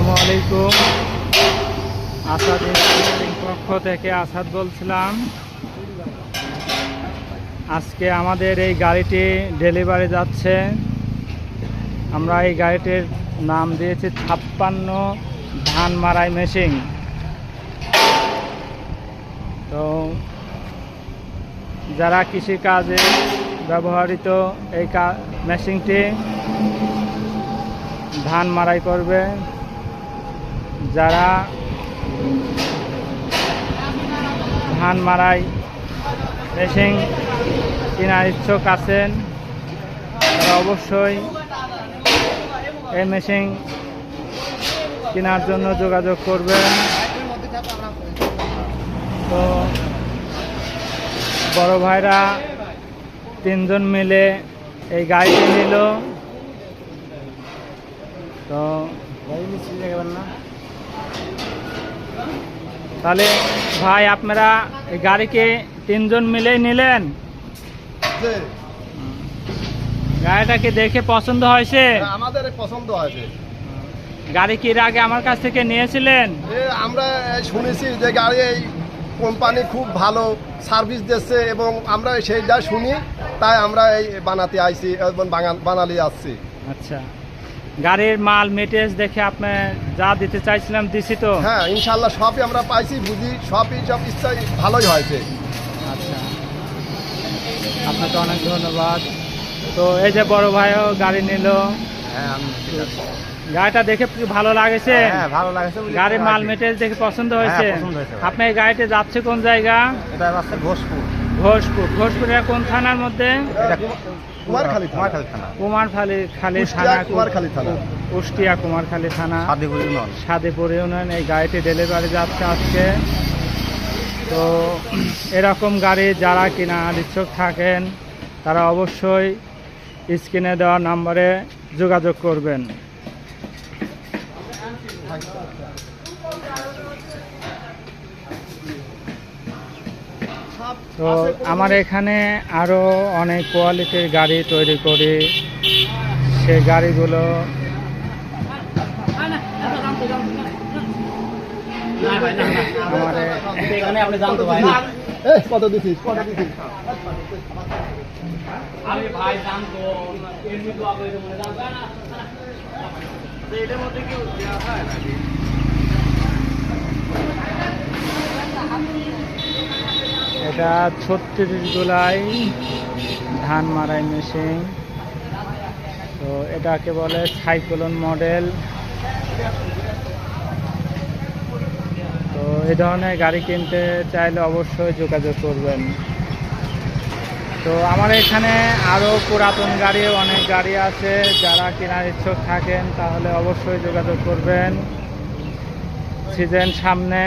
আসসালামু আলাইকুম। আসাদ ইঞ্জিনিয়ারিং পক্ষ থেকে আসাদ বলছিলাম। আজকে আমাদের এই গাড়িটি ডেলিভারি যাচ্ছে। আমরা এই গাড়িটির নাম দিয়েছি 56 ধান মারাই মেশিন। তো যারা কৃষিকাজে ব্যবহৃত এই মেশিনটি ধান মারাই করবে, যারা ধান মারাই মেশিন কেনার ইচ্ছুক আছেন তারা অবশ্যই এই মেশিন কেনার জন্য যোগাযোগ করবেন। তো বড় ভাইরা 3 জন মিলে এই গাড়িটি নিল। তো তাহলে ভাই আপনারা এই গাড়িকে 3 জন মিলেই নিলেন? গাড়িটাকে দেখে পছন্দ হয়েছে? আমাদের পছন্দ হয়েছে। গাড়ি কি এর আগে আমার কাছ থেকে নিয়েছিলেন? আমরা শুনেছি যে গাড়ি এই কোম্পানি খুব ভালো সার্ভিস দিচ্ছে এবং আমরা সেইটা শুনি, তাই আমরা এই বানাতে আইছি এবং বানালি আসছি। আচ্ছা, গাড়ির মাল মেটেরিয়ালস দেখে আপনি যা দিতে চাইছিলাম দিছি তো? হ্যাঁ, ইনশাল্লাহ সবই আমরা পাইছি, বুঝি সবই সব ইচ্ছাই ভালোই হয়েছে। আচ্ছা, আপনাকে অনেক ধন্যবাদ। তো এই যে বড় ভাইও গাড়ি নিল। হ্যাঁ, গাড়িটা দেখে ভালো লাগেছে? হ্যাঁ, ভালো লাগছে। গাড়ির মাল মেটেরিয়ালস দেখে পছন্দ হয়েছে? আপনি এই গাড়িতে যাচ্ছে কোন জায়গা? এটা আছে ঘোষপুর। ঘোষপুর। ঘোষপুরের কোন থানার মধ্যে? কুমারখালী থানা। কুমারখালী থানা, কুষ্টিয়া কুমারখালী থানা, সাদেপুর ইউনিয়ন। এই গাড়িটি ডেলিভারি যাচ্ছে আজকে। তো এরকম গাড়ি যারা কেনার ইচ্ছুক থাকেন তারা অবশ্যই স্ক্রিনে দেওয়া নম্বরে যোগাযোগ করবেন। তো আমার এখানে আরও অনেক কোয়ালিটির গাড়ি তৈরি করি। সেই গাড়িগুলো এটা 36 গোলাই ধান মারাই মেশিন। তো এটাকে বলে সাইক্লোন মডেল। তো এই ধরনের গাড়ি কিনতে চাইলে অবশ্যই যোগাযোগ করবেন। তো আমার এখানে আরও পুরাতন গাড়িও অনেক গাড়ি আছে, যারা কেনার ইচ্ছুক থাকেন তাহলে অবশ্যই যোগাযোগ করবেন। সিজন সামনে।